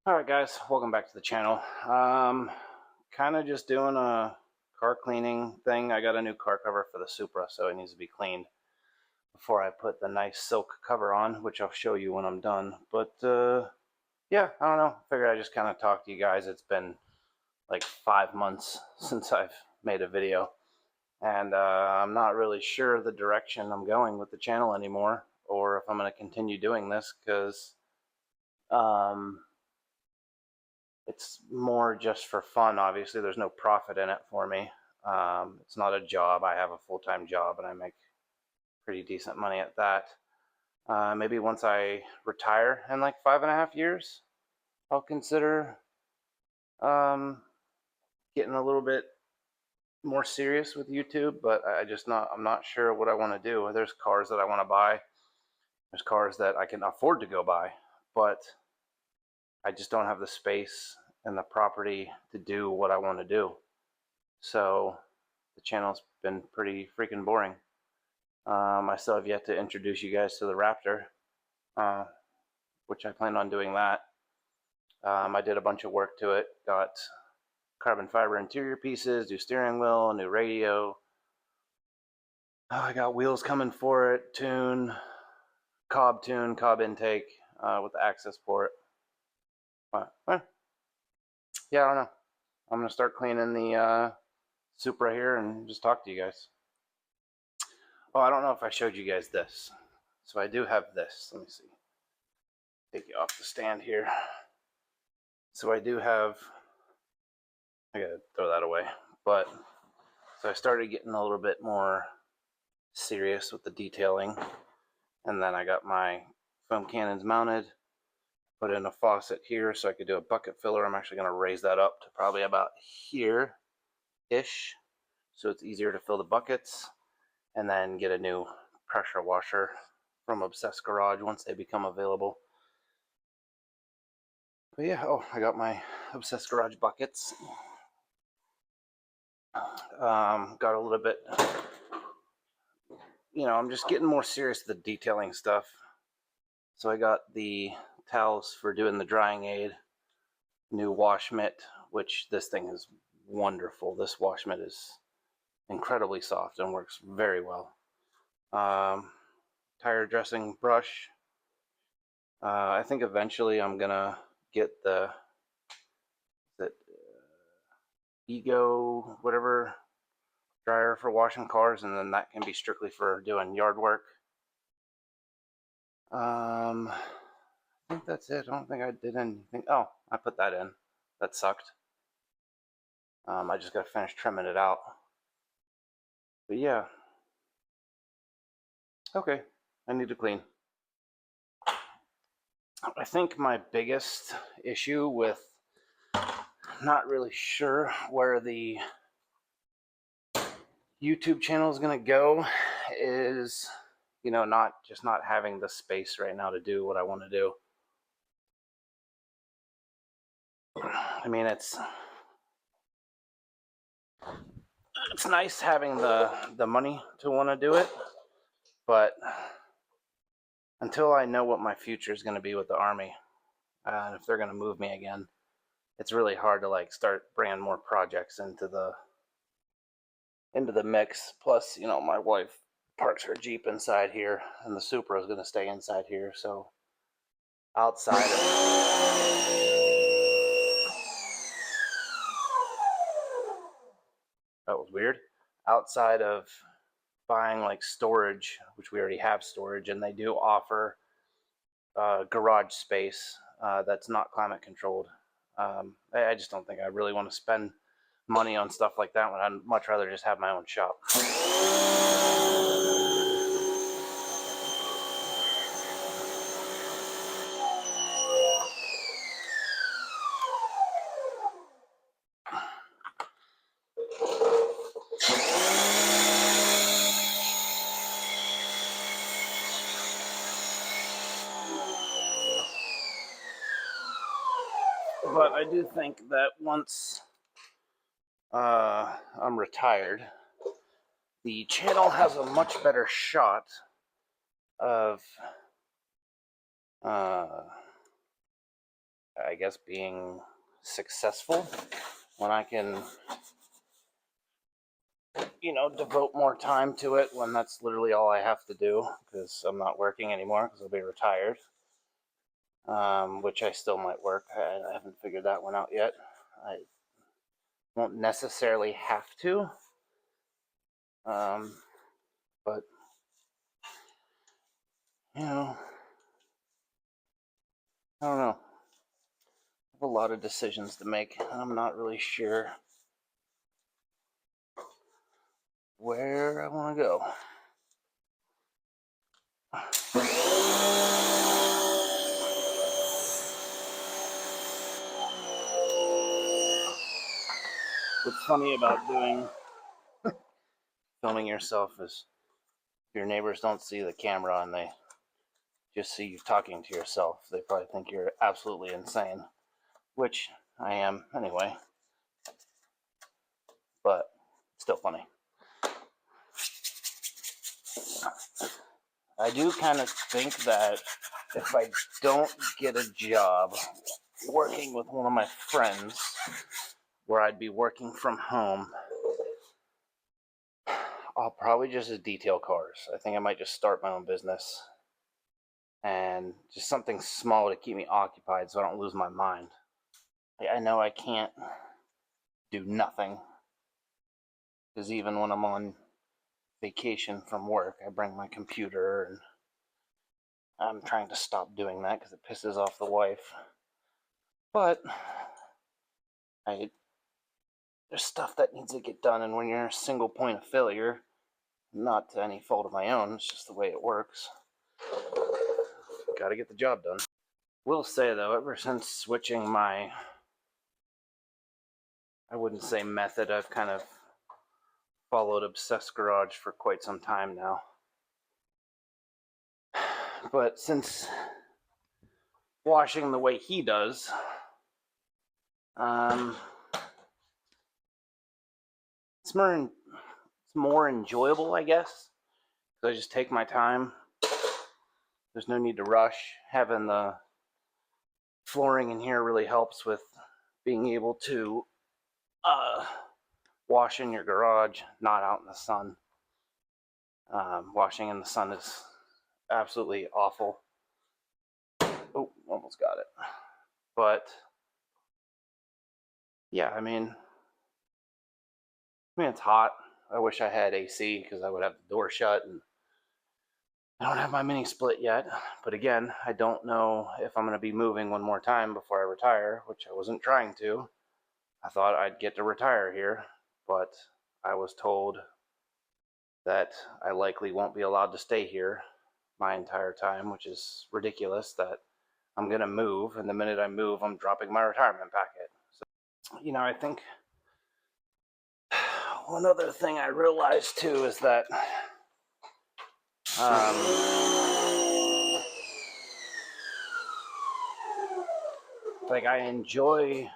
Alright guys, welcome back to the channel. Kind of just doing a car cleaning thing. I got a new car cover for the Supra, so it needs to be cleaned before I put the nice silk cover on, which I'll show you when I'm done. But yeah, I don't know. Figured I'd just kind of talk to you guys. It's been like 5 months since I've made a video, and I'm not really sure the direction I'm going with the channel anymore, or if I'm going to continue doing this, because um, it's more just for fun. Obviously, there's no profit in it for me. It's not a job. I have a full-time job and I make pretty decent money at that. Maybe once I retire in like 5.5 years, I'll consider um, getting a little bit more serious with YouTube. But I'm not sure what I want to do. There's cars that I want to buy. There's cars that I can afford to go buy, but I just don't have the space and the property to do what I want to do. So the channel's been pretty freaking boring. I still have yet to introduce you guys to the Raptor, uh, which I plan on doing that. I did a bunch of work to it. Got carbon fiber interior pieces, new steering wheel, new radio. I got wheels coming for it, tune, cob intake with the access port. Well, yeah, I don't know. I'm going to start cleaning the Supra here and just talk to you guys. Oh, I don't know if I showed you guys this. So I do have this. Let me see. Take you off the stand here. So I do have, I gotta throw that away. But, so I started getting a little bit more serious with the detailing. And then I got my foam cannons mounted. Put in a faucet here so I could do a bucket filler. I'm actually gonna raise that up to probably about here-ish. So it's easier to fill the buckets. And then get a new pressure washer from Obsessed Garage once they become available. But yeah, oh, I got my Obsessed Garage buckets. Got a little bit, I'm just getting more serious with the detailing stuff. So I got the towels for doing the drying aid, new wash mitt, which this thing is wonderful. This wash mitt is incredibly soft and works very well. Tire dressing brush. I think eventually I'm gonna get the Ego whatever dryer for washing cars, and then that can be strictly for doing yard work. I think that's it. I don't think I did anything. Oh, I put that in. That sucked. I just got to finish trimming it out. But yeah. Okay, I need to clean. I think my biggest issue with not really sure where the YouTube channel is going to go is, not having the space right now to do what I want to do. I mean, it's nice having the money to want to do it, but until I know what my future is going to be with the Army, and if they're going to move me again, it's really hard to like start bringing more projects into the mix. Plus, my wife parks her Jeep inside here, and the Supra is going to stay inside here. So outside of that was weird. Outside of buying like storage, which we already have storage, and they do offer garage space that's not climate controlled. I just don't think I really want to spend money on stuff like that when I'd much rather just have my own shop. But I do think that once I'm retired, the channel has a much better shot of I guess, being successful when I can, devote more time to it when that's literally all I have to do because I'm not working anymore because I'll be retired, which I still might work. I haven't figured that one out yet. I won't necessarily have to, but, I don't know. I have a lot of decisions to make, and I'm not really sure where I want to go. What's funny about filming yourself is your neighbors don't see the camera and they just see you talking to yourself. They probably think you're absolutely insane, which I am anyway, but still funny. I do kind of think that if I don't get a job working with one of my friends where I'd be working from home, I'll probably just detail cars. I think I might just start my own business and just something small to keep me occupied so I don't lose my mind. I know I can't do nothing because even when I'm on vacation from work, I bring my computer, and I'm trying to stop doing that because it pisses off the wife. But there's stuff that needs to get done, and when you're a single point of failure, not to any fault of my own, it's just the way it works. Got to get the job done. Will say though, ever since switching my, I wouldn't say method, I've kind of followed Obsessed Garage for quite some time now. But since washing the way he does, it's more enjoyable, I guess. I just take my time. There's no need to rush. Having the flooring in here really helps with being able to wash in your garage, not out in the sun. Washing in the sun is absolutely awful. Oh, almost got it. But yeah, I mean it's hot. I wish I had AC because I would have the door shut, and I don't have my mini split yet. But again, I don't know if I'm going to be moving one more time before I retire, which I wasn't trying to. I thought I'd get to retire here, but I was told that I likely won't be allowed to stay here my entire time, which is ridiculous. That I'm going to move, and the minute I move, I'm dropping my retirement packet. So, I think one other thing I realized too is that I enjoy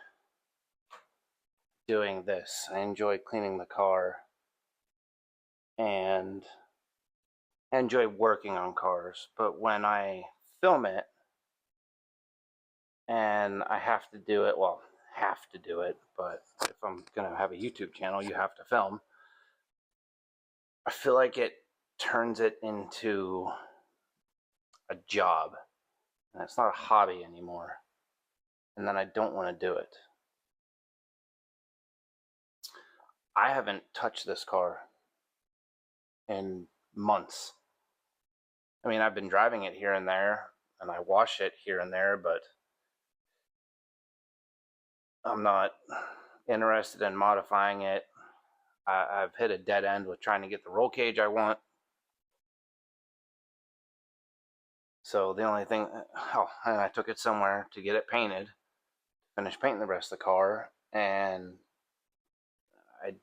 doing this. I enjoy cleaning the car, and I enjoy working on cars. But when I film it and I have to do it, but if I'm going to have a YouTube channel, you have to film. I feel like it turns it into a job, and it's not a hobby anymore. And then I don't want to do it. I haven't touched this car in months. I mean, I've been driving it here and there, and I wash it here and there, but I'm not interested in modifying it. I've hit a dead end with trying to get the roll cage I want. So the only thing, and I took it somewhere to get it painted, finish painting the rest of the car, and I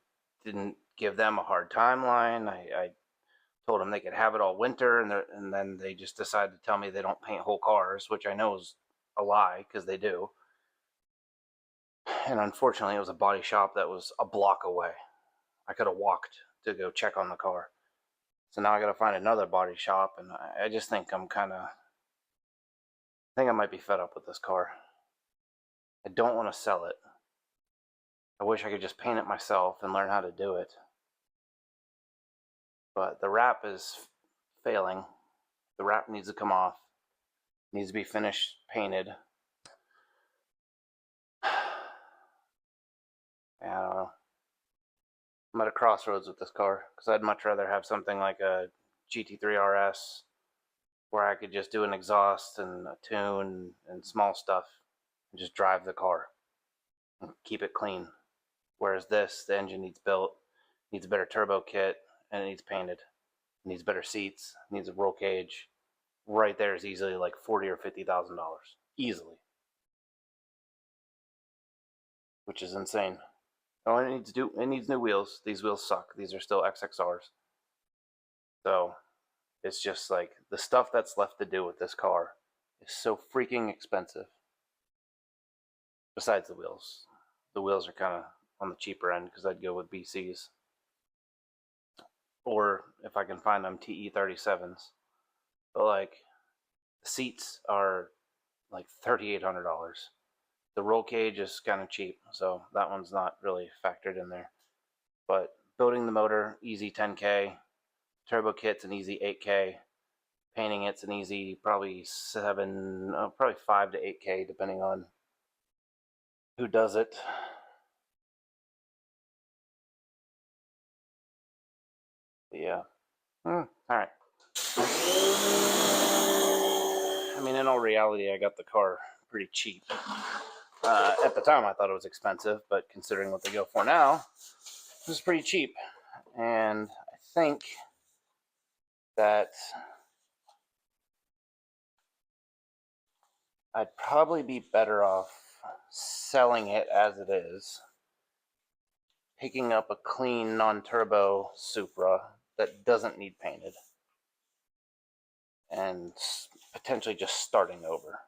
didn't give them a hard timeline. I told them they could have it all winter, and then they just decided to tell me they don't paint whole cars, which I know is a lie because they do. And unfortunately, it was a body shop that was a block away. I could have walked to go check on the car. So now I got to find another body shop, and I just think I might be fed up with this car. don't want to sell it. I wish I could just paint it myself and learn how to do it. But the wrap is failing. The wrap needs to come off. It needs to be finished painted. I don't know. I'm at a crossroads with this car because I'd much rather have something like a GT3 RS where I could just do an exhaust and a tune and small stuff and just drive the car and keep it clean. Whereas this, the engine needs built, needs a better turbo kit, and it needs painted. It needs better seats, it needs a roll cage. Right there is easily like $40,000 or $50,000, easily, which is insane. Oh, it needs new wheels. These wheels suck. These are still XXRs. So it's just like the stuff that's left to do with this car is so freaking expensive. Besides the wheels are kind of on the cheaper end because I'd go with BCs, or if I can find them, TE37s. But like the seats are like $3,800. The roll cage is kind of cheap, so that one's not really factored in there. But building the motor, easy 10K. Turbo kit's an easy 8K. Painting it's an easy probably 5 to 8K depending on who does it. But yeah. All right. I mean, in all reality, I got the car pretty cheap. At the time, I thought it was expensive, but considering what they go for now, this is pretty cheap. And I think that I'd probably be better off selling it as it is, picking up a clean non-turbo Supra that doesn't need painted, and potentially just starting over.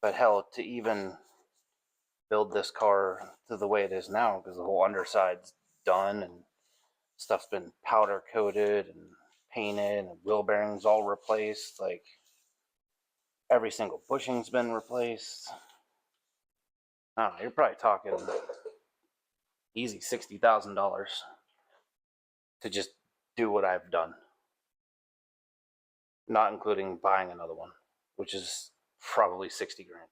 But hell, to even build this car to the way it is now, because the whole underside's done and stuff's been powder coated and painted and wheel bearings all replaced, like every single bushing's been replaced. I don't know, you're probably talking easy $60,000 to just do what I've done, not including buying another one, which is probably 60 grand.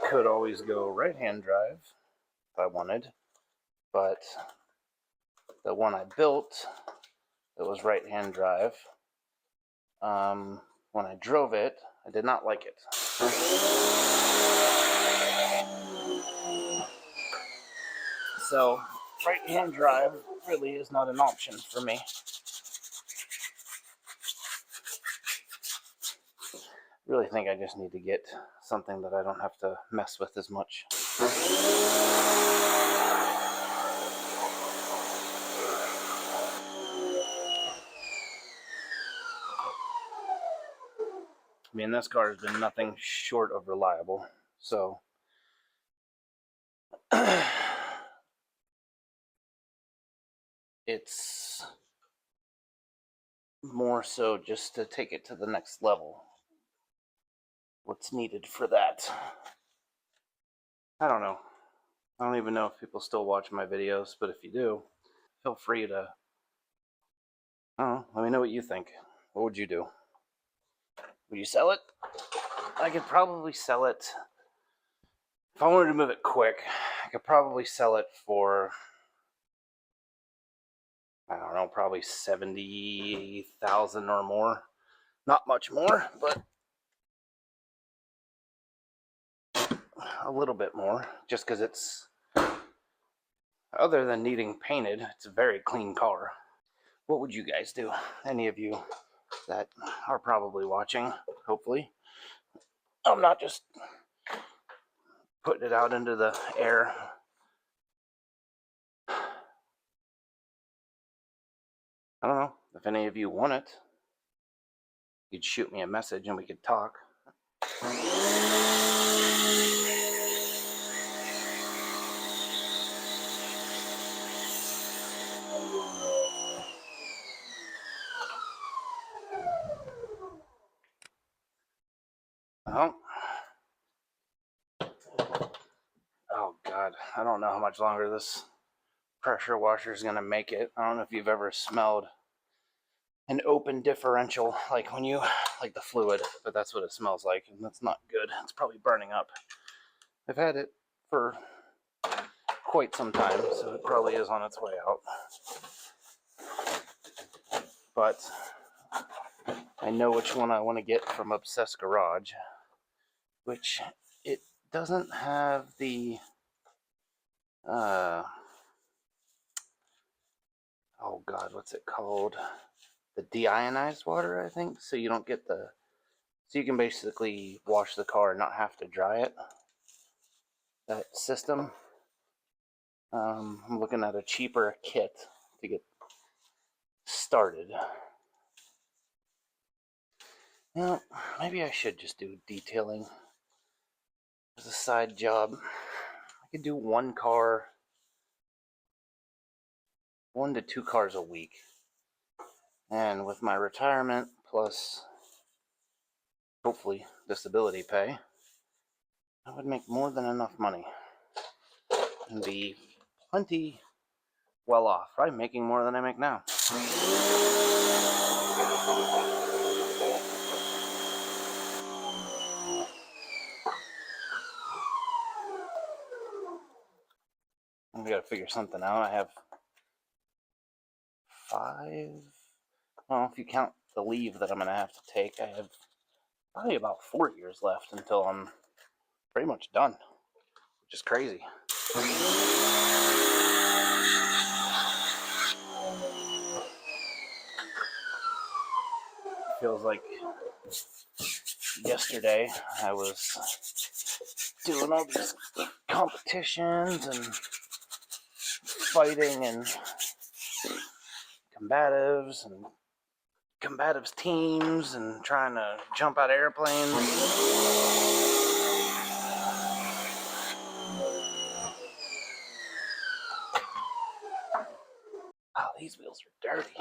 Could always go right-hand drive if I wanted, but the one I built that was right-hand drive, when I drove it, I did not like it. So right-hand drive really is not an option for me. Really think I just need to get something that I don't have to mess with as much. I mean, this car has been nothing short of reliable, so it's more so just to take it to the next level. What's needed for that? I don't know. I don't even know if people still watch my videos, but if you do, feel free to, I don't know, let me know what you think. What would you do? Would you sell it? I could probably sell it, if I wanted to move it quick, I could probably sell it for, I don't know, probably 70,000 or more. Not much more, but a little bit more, just because it's, other than needing painted, it's a very clean car. What would you guys do? Any of you that are probably watching, hopefully. I'm not just putting it out into the air. I don't know if any of you want it. You'd shoot me a message and we could talk. much longer this pressure washer is going to make it. I don't know if you've ever smelled an open differential, like when you, like the fluid, but that's what it smells like, and that's not good. It's probably burning up. I've had it for quite some time, so it probably is on its way out. But I know which one I want to get from Obsessed Garage, which it doesn't have the oh god, what's it called? The deionized water, I think. So you don't get the, so you can basically wash the car and not have to dry it. That system. I'm looking at a cheaper kit to get started. Well, maybe I should just do detailing as a side job. I could do one to two cars a week. And with my retirement plus hopefully disability pay, I would make more than enough money and be plenty well off, right? Making more than I make now. We gotta figure something out. I have 5, well, if you count the leave that I'm gonna have to take, I have probably about 4 years left until I'm pretty much done, which is crazy. Feels like yesterday I was doing all these competitions and fighting and combatives teams and trying to jump out of airplanes. Oh, these wheels are dirty.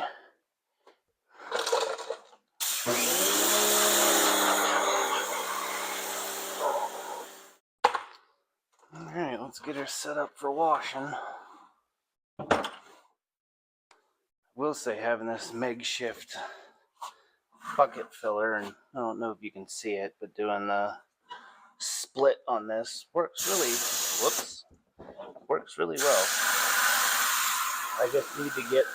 Alright, let's get her set up for washing. I will say having this makeshift bucket filler, and I don't know if you can see it, but doing the split on this works really well. I just need to get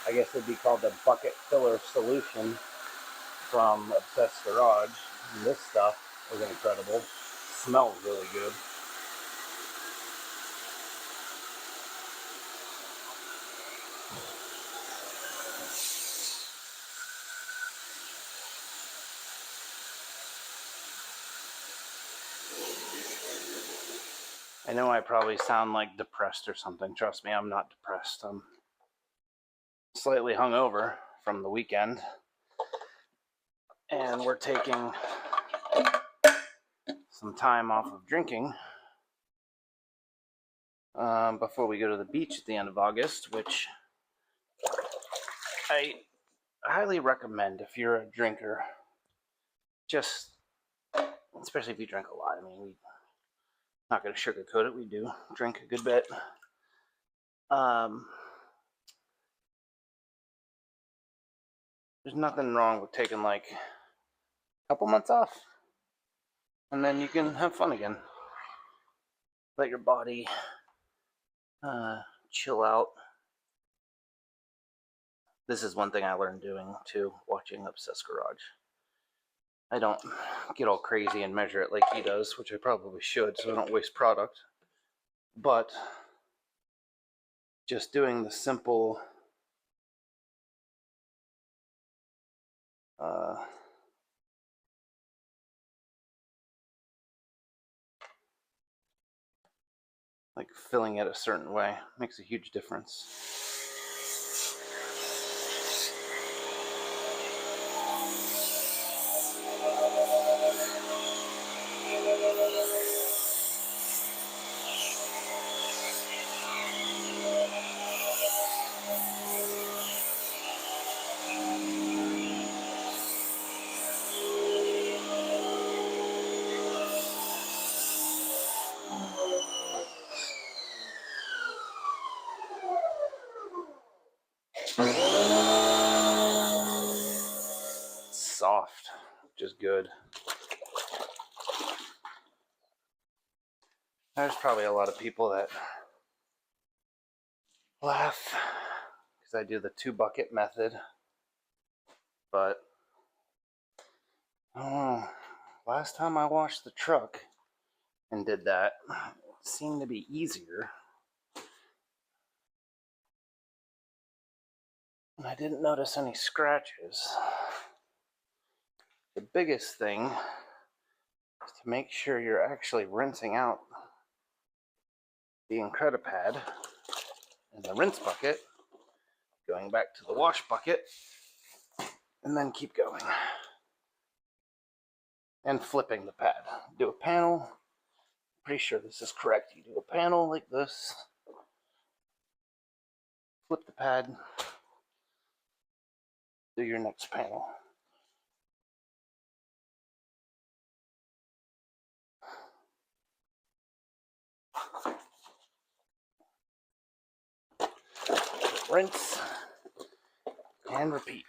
I guess it'd be called the bucket filler solution from Obsessed Garage. And this stuff is incredible. Smells really good. I know I probably sound like depressed or something. Trust me, I'm not depressed. I'm slightly hungover from the weekend. And we're taking some time off of drinking before we go to the beach at the end of August, which I highly recommend if you're a drinker. Just, especially if you drink a lot. I mean, we're not going to sugarcoat it. We do drink a good bit. There's nothing wrong with taking like a couple months off, and then you can have fun again. Let your body chill out. This is one thing I learned doing too, watching Obsessed Garage. I don't get all crazy and measure it like he does, which I probably should so I don't waste product. But just doing the simple like filling it a certain way makes a huge difference. is good. There's probably a lot of people that laugh because I do the 2-bucket method, but last time I washed the truck and did that, it seemed to be easier. And I didn't notice any scratches. The biggest thing is to make sure you're actually rinsing out the Incredipad in the rinse bucket, going back to the wash bucket, and then keep going. And flipping the pad. Do a panel. Pretty sure this is correct. You do a panel like this, flip the pad, do your next panel. Rinse and repeat.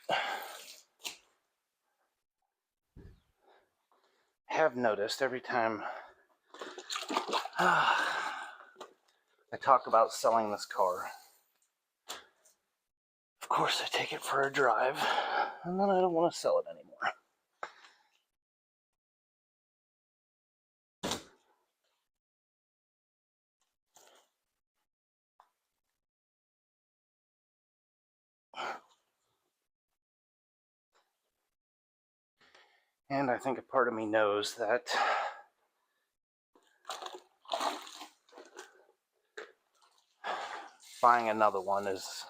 I have noticed every time I talk about selling this car, of course I take it for a drive, and then I don't want to sell it anymore. And I think a part of me knows that buying another one is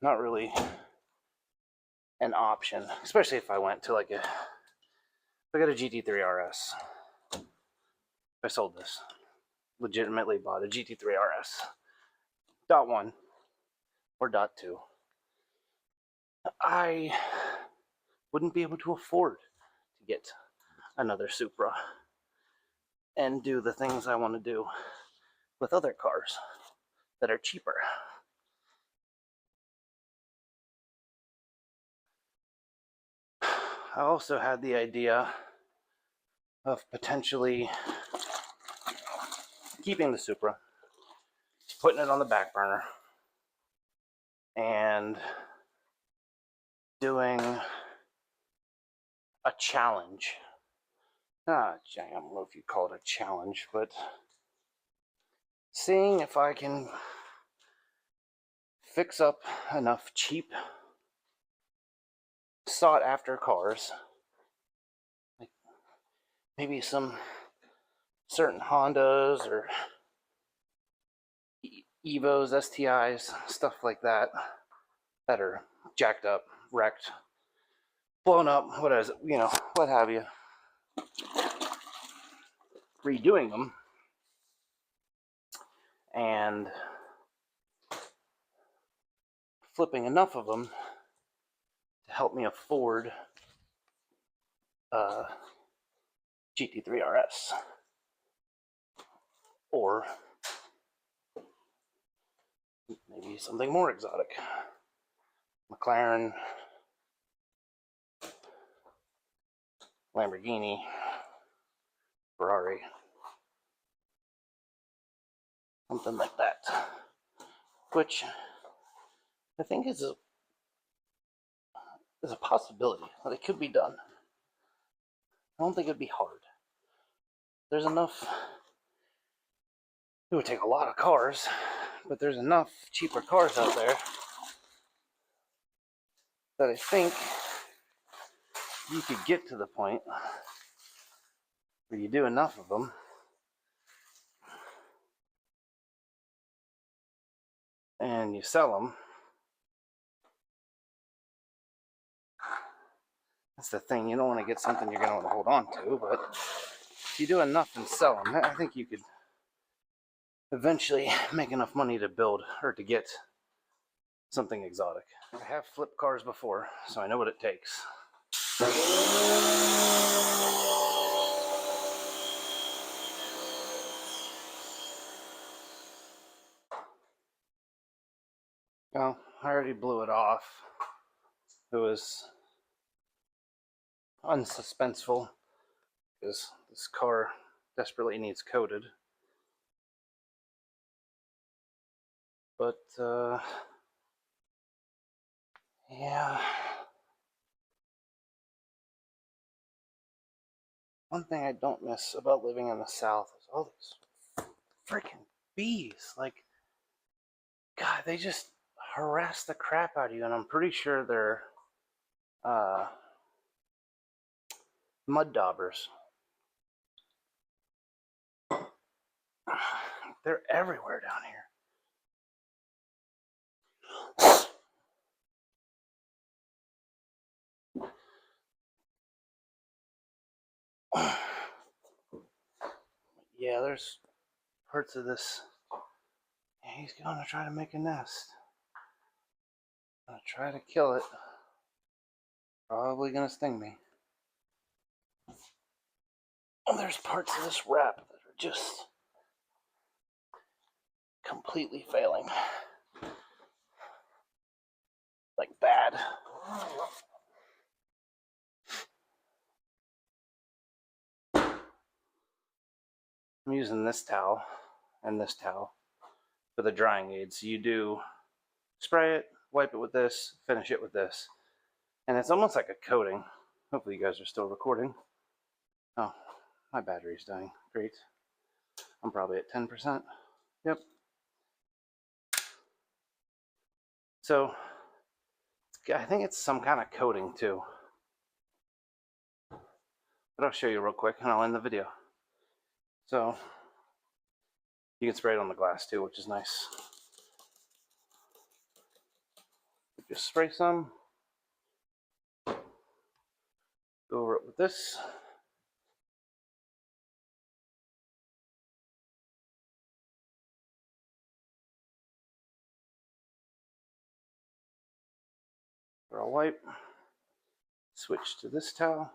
not really an option, especially if I went to like if I got a GT3 RS. I sold this, legitimately bought a GT3 RS. .1 or .2. I wouldn't be able to afford to get another Supra and do the things I want to do with other cars that are cheaper. I also had the idea of potentially keeping the Supra, putting it on the back burner, and doing a challenge. I don't know if you call it a challenge, but seeing if I can fix up enough cheap, sought-after cars, like maybe some certain Hondas or Evos, STIs, stuff like that, that are jacked up, wrecked, blown up, what have you. Redoing them and flipping enough of them to help me afford GT3 RS or maybe something more exotic. McLaren, Lamborghini, Ferrari, something like that, which I think is a possibility that it could be done. I don't think it'd be hard. There's enough. It would take a lot of cars, but there's enough cheaper cars out there that I think you could get to the point where you do enough of them and you sell them. That's the thing, you don't want to get something you're going to want to hold on to, but if you do enough and sell them, I think you could eventually make enough money to build or to get something exotic. I have flipped cars before, so I know what it takes. Well, I already blew it off. It was unsuspenseful because this car desperately needs coated. But yeah, one thing I don't miss about living in the South is all these freaking bees. Like, God, they just harass the crap out of you, and I'm pretty sure they're uh, mud daubers. They're everywhere down here. Yeah, there's parts of this. Yeah, he's going to try to make a nest. I'm going to try to kill it. Probably going to sting me. Oh, there's parts of this wrap that are just completely failing. Like, bad. I'm using this towel and this towel for the drying aid. So you do spray it, wipe it with this, finish it with this. And it's almost like a coating. Hopefully you guys are still recording. Oh, my battery's dying. Great. I'm probably at 10%. Yep. So I think it's some kind of coating too. But I'll show you real quick and I'll end the video. So you can spray it on the glass too, which is nice. Just spray some. Go over it with this. For a wipe. Switch to this towel.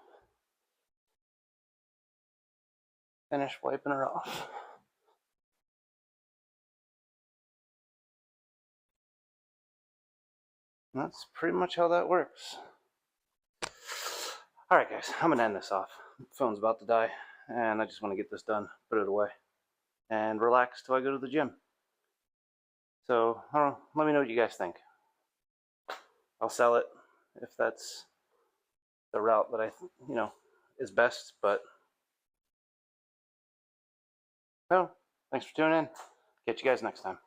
Finish wiping her off. And that's pretty much how that works. Alright guys, I'm gonna end this off. The phone's about to die, and I just want to get this done, put it away, and relax till I go to the gym. So, I don't know, let me know what you guys think. I'll sell it if that's the route that I, is best, but no, thanks for tuning in. Catch you guys next time.